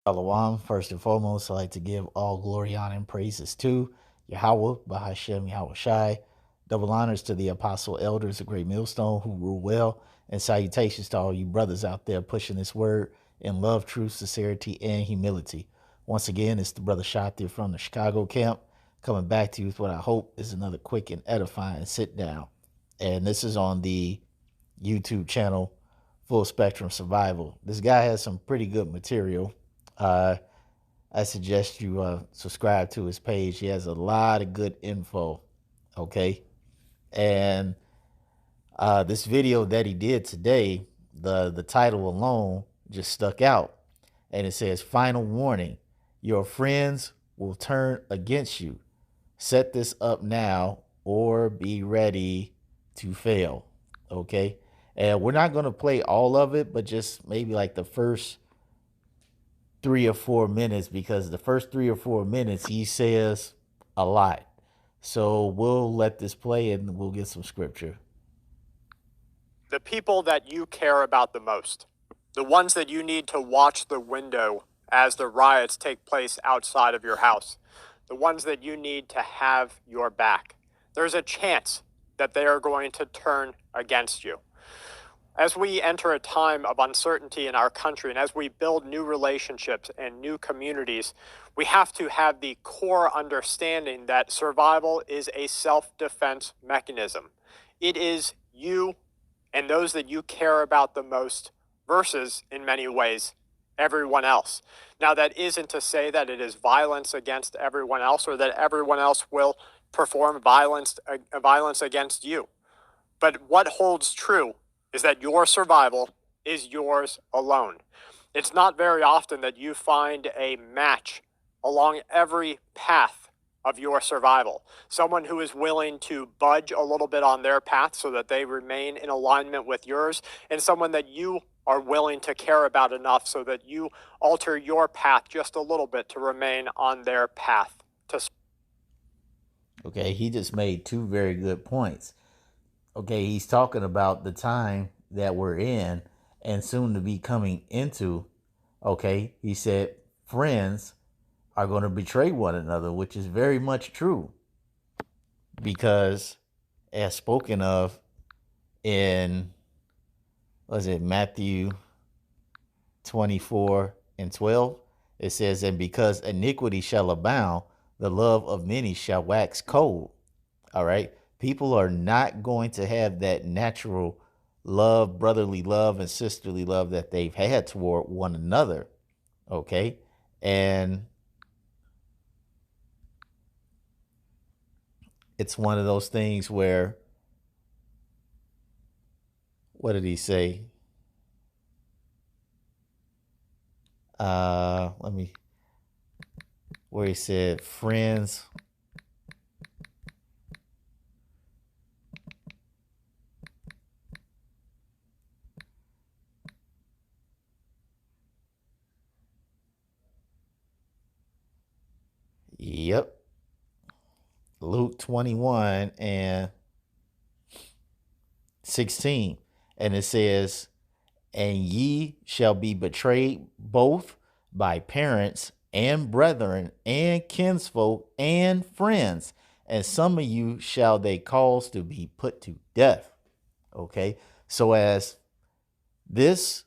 Shalom. First and foremost, I'd like to give all glory, honor, and praises to Yahweh, Bahashem, Yahweh Shai. Double honors to the apostle elders of Great Millstone who rule well, and salutations to all you brothers out there pushing this word in love, truth, sincerity, and humility. Once again, it's the brother Shatir from the Chicago camp coming back to you with what I hope is another quick and edifying sit down. And this is on the YouTube channel Full Spectrum Survival. This guy has some pretty good material. uh, I suggest you subscribe to his page. He has a lot of good info. Okay. And this video that he did today, the title alone just stuck out. And it says, "Final warning, your friends will turn against you. Set this up now or be ready to fail." Okay. And we're not going to play all of it, but just maybe like the first 3 or 4 minutes, because the first 3 or 4 minutes he says a lot. So we'll let this play and we'll get some scripture. The people that you care about the most, the ones that you need to watch the window as the riots take place outside of your house, the ones that you need to have your back, there's a chance that they are going to turn against you. As we enter a time of uncertainty in our country and as we build new relationships and new communities, we have to have the core understanding that survival is a self-defense mechanism. It is you and those that you care about the most versus, in many ways, everyone else. Now, that isn't to say that it is violence against everyone else or that everyone else will perform violence against you. But what holds true is that your survival is yours alone. It's not very often that you find a match along every path of your survival. Someone who is willing to budge a little bit on their path so that they remain in alignment with yours, and someone that you are willing to care about enough so that you alter your path just a little bit to remain on their path. Okay, he just made two very good points. Okay, he's talking about the time that we're in and soon to be coming into. Okay, he said friends are going to betray one another, which is very much true, because as spoken of in, was it Matthew 24:12, it says, "And because iniquity shall abound, the love of many shall wax cold." All right. People are not going to have that natural love, brotherly love, and sisterly love that they've had toward one another. Okay. And it's one of those things where, what did he say? Let me, where he said, friends. Yep. Luke 21:16. And it says, "And ye shall be betrayed both by parents and brethren and kinsfolk and friends, and some of you shall they cause to be put to death." Okay. So as this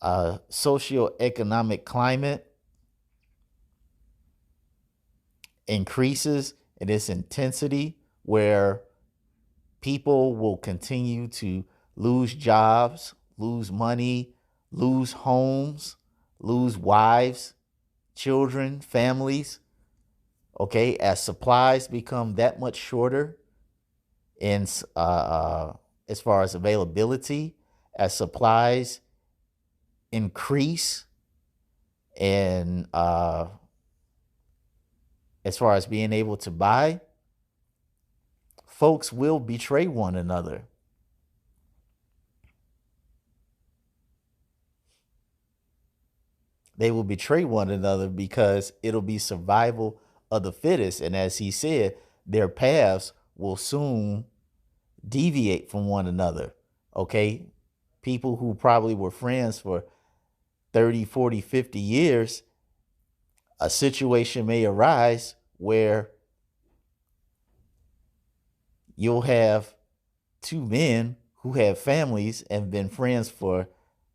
socioeconomic climate increases in its intensity, where people will continue to lose jobs, lose money, lose homes, lose wives, children, families. Okay, as supplies become that much shorter in as far as availability, as supplies increase, and as far as being able to buy, folks will betray one another. They will betray one another because it'll be survival of the fittest. And as he said, their paths will soon deviate from one another. Okay. People who probably were friends for 30, 40, 50 years, a situation may arise where you'll have two men who have families and been friends for,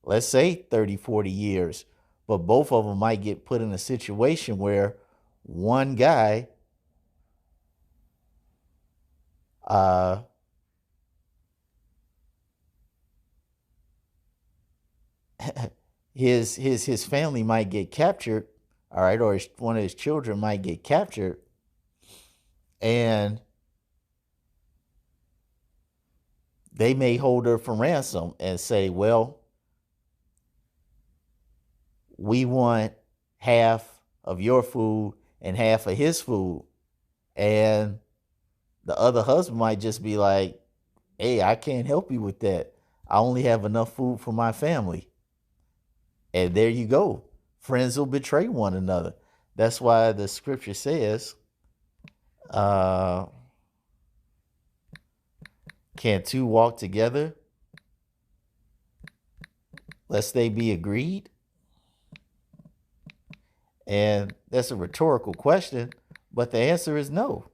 let's say, 30, 40 years, but both of them might get put in a situation where one guy uh his family might get captured, all right, or one of his children might get captured, and they may hold her for ransom and say, well, we want half of your food and half of his food. And the other husband might just be like, hey, I can't help you with that. I only have enough food for my family. And there you go. Friends will betray one another. That's why the scripture says, uh, can two walk together lest they be agreed? And that's a rhetorical question, but the answer is no.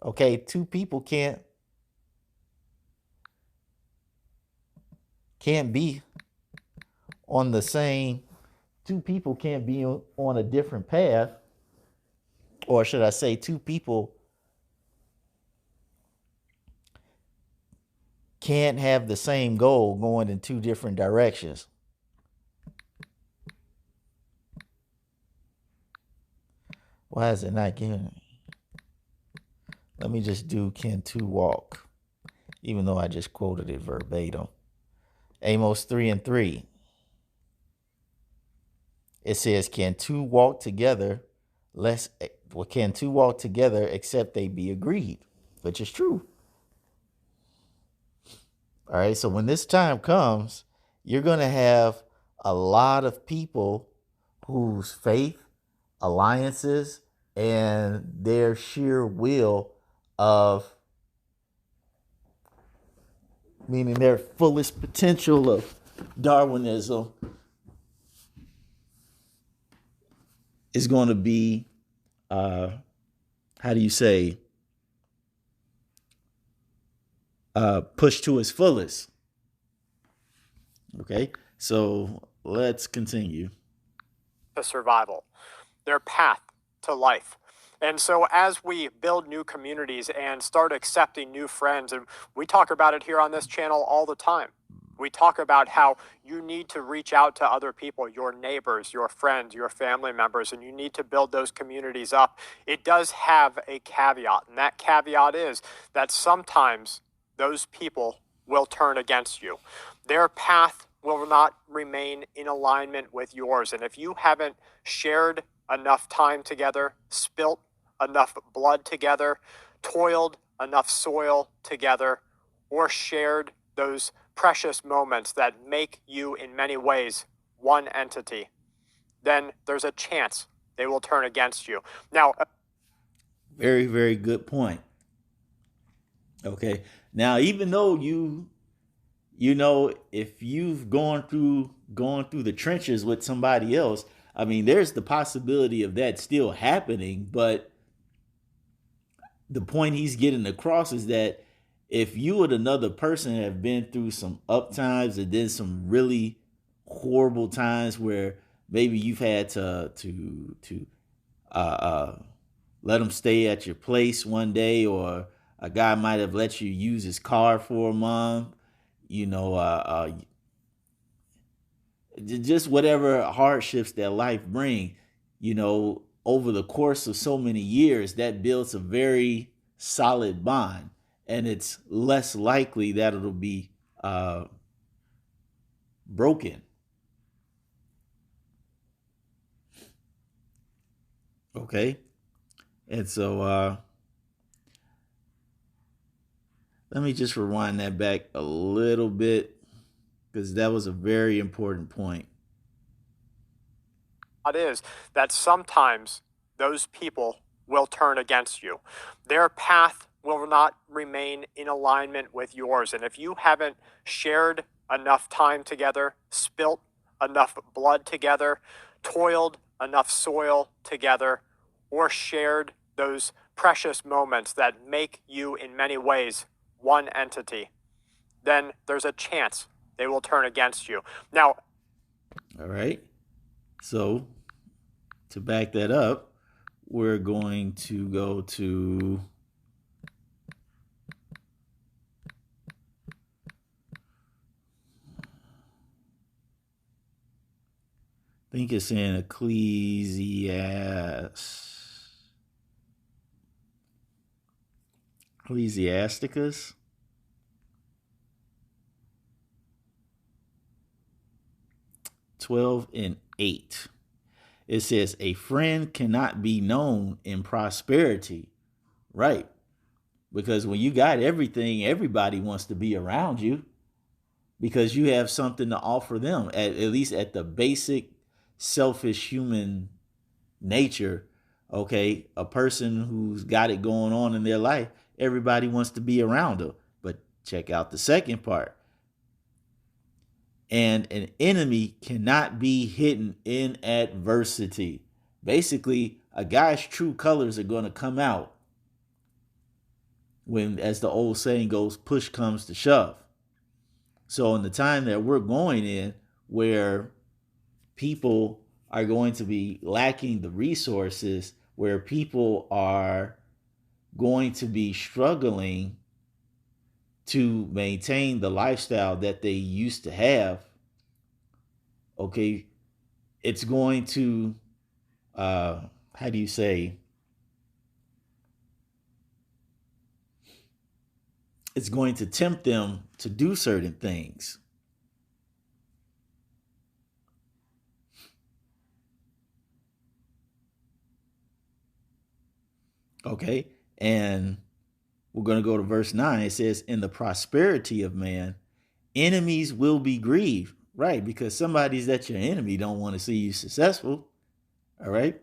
Okay, two people can't be on the same two people can't be on a different path, or should I say two people can't have the same goal going in two different directions. Why is it not giving me? Let me just do can two walk, even though I just quoted it verbatim. Amos 3:3. It says, can two walk together? Can two walk together except they be agreed? Which is true. All right. So when this time comes, you're going to have a lot of people whose faith, alliances, and their sheer will of, meaning their fullest potential of Darwinism, is going to be, how do you say, pushed to its fullest. Okay, so let's continue. To survival, their path to life. And so, as we build new communities and start accepting new friends, and we talk about it here on this channel all the time, we talk about how you need to reach out to other people, your neighbors, your friends, your family members, and you need to build those communities up. It does have a caveat, and that caveat is that sometimes those people will turn against you. Their path will not remain in alignment with yours. And if you haven't shared enough time together, spilt enough blood together, toiled enough soil together, or shared those precious moments that make you, in many ways, one entity, then there's a chance they will turn against you. Now, very, very good point. Okay. Now, even though you know, if you've gone through the trenches with somebody else, I mean, there's the possibility of that still happening, but the point he's getting across is that if you and another person have been through some up times and then some really horrible times where maybe you've had to uh, uh, let them stay at your place one day, or a guy might have let you use his car for a month, you know, just whatever hardships that life bring, you know, over the course of so many years, that builds a very solid bond, and it's less likely that it'll be broken. Okay, and so let me just rewind that back a little bit because that was a very important point. it is that sometimes those people will turn against you. Their path will not remain in alignment with yours. And if you haven't shared enough time together, spilt enough blood together, toiled enough soil together, or shared those precious moments that make you, in many ways, one entity, then there's a chance they will turn against you. Now, All right. So to back that up, we're going to go to I think it's in Ecclesiasticus 12 and 8. It says, a friend cannot be known in prosperity. Right. Because when you got everything, everybody wants to be around you because you have something to offer them, at least at the basic selfish human nature. Okay. A person who's got it going on in their life, everybody wants to be around them. But check out the second part. And an enemy cannot be hidden in adversity. Basically, a guy's true colors are going to come out when, as the old saying goes, push comes to shove. So in the time that we're going in, where people are going to be lacking the resources, where people are going to be struggling to maintain the lifestyle that they used to have, okay, it's going to, how do you say, it's going to tempt them to do certain things. Okay. And we're going to go to verse 9. It says, in the prosperity of man, enemies will be grieved. Right. Because somebody's that's your enemy don't want to see you successful. All right.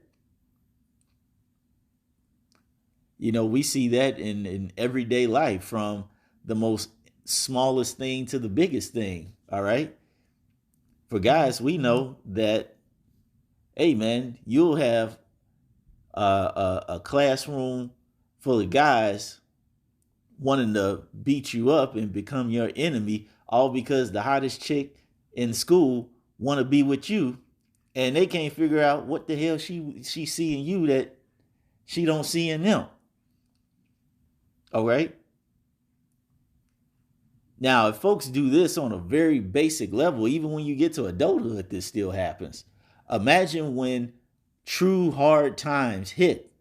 You know, we see that in everyday life, from the most smallest thing to the biggest thing. All right. For guys, we know that, hey, man, you'll have a classroom full of guys wanting to beat you up and become your enemy, all because the hottest chick in school want to be with you, and they can't figure out what the hell she see in you that she don't see in them. All right. Now, if folks do this on a very basic level, even when you get to adulthood, this still happens. Imagine when true hard times hit.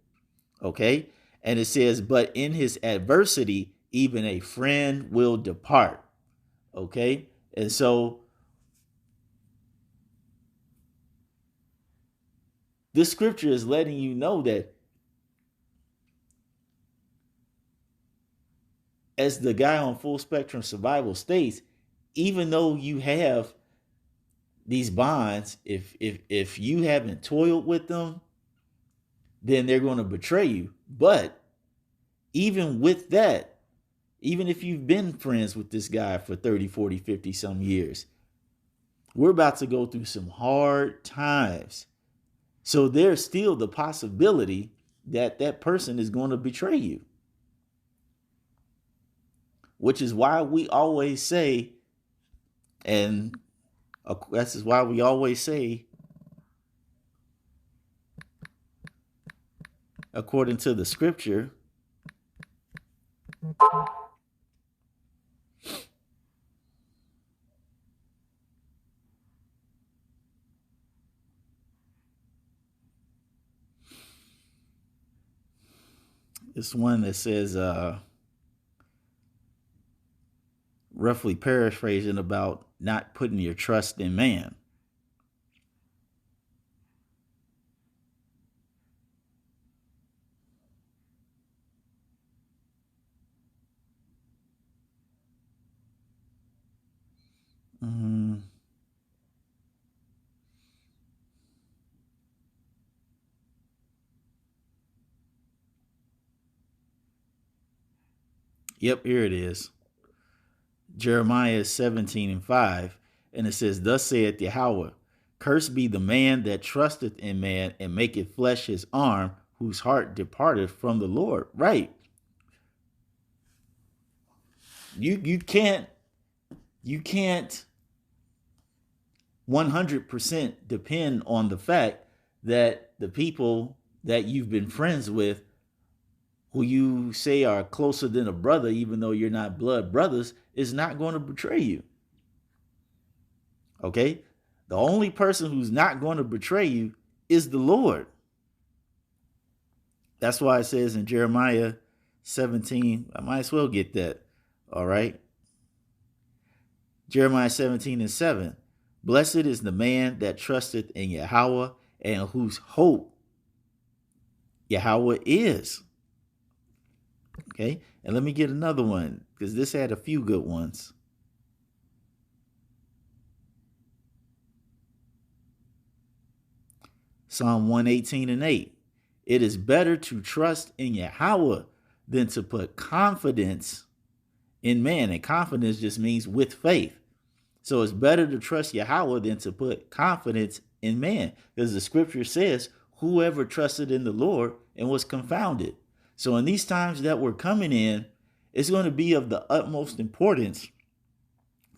Okay. And it says, but in his adversity, even a friend will depart. Okay. And so this scripture is letting you know that, as the guy on Full Spectrum Survival states, even though you have these bonds, if you haven't toiled with them, then they're going to betray you. But even with that, even if you've been friends with this guy for 30, 40, 50 some years, we're about to go through some hard times. So there's still the possibility that that person is going to betray you. Which is why we always say, and this is why we always say, according to the scripture, it's one that says, roughly paraphrasing, about not putting your trust in man. Mm, yep, here it is. Jeremiah 17 and 5. And it says, thus saith Yahweh, Cursed be the man that trusteth in man and maketh flesh his arm, whose heart departeth from the Lord. Right. You can't 100% depend on the fact that the people that you've been friends with, who you say are closer than a brother, even though you're not blood brothers, is not going to betray you. Okay? The only person who's not going to betray you is the Lord. That's why it says in Jeremiah 17, I might as well get that. All right. Jeremiah 17:7. Blessed is the man that trusteth in Yahweh and whose hope Yahweh is. Okay. And let me get another one because this had a few good ones. Psalm 118:8. It is better to trust in Yahweh than to put confidence in man. And confidence just means with faith. So it's better to trust Yahweh than to put confidence in man. Because the scripture says, whoever trusted in the Lord and was confounded. So in these times that we're coming in, it's going to be of the utmost importance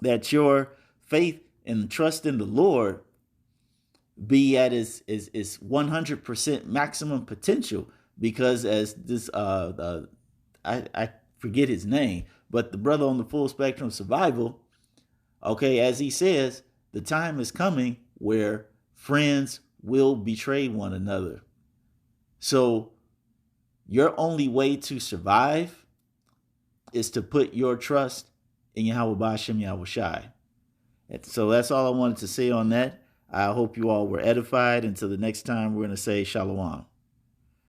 that your faith and trust in the Lord be at its 100% maximum potential. Because as this, I forget his name, but the brother on the Full Spectrum Survival, okay, as he says, the time is coming where friends will betray one another. So your only way to survive is to put your trust in Yahweh Ba'ashem Yahweh Shai. And so that's all I wanted to say on that. I hope you all were edified. Until the next time, we're going to say Shalom.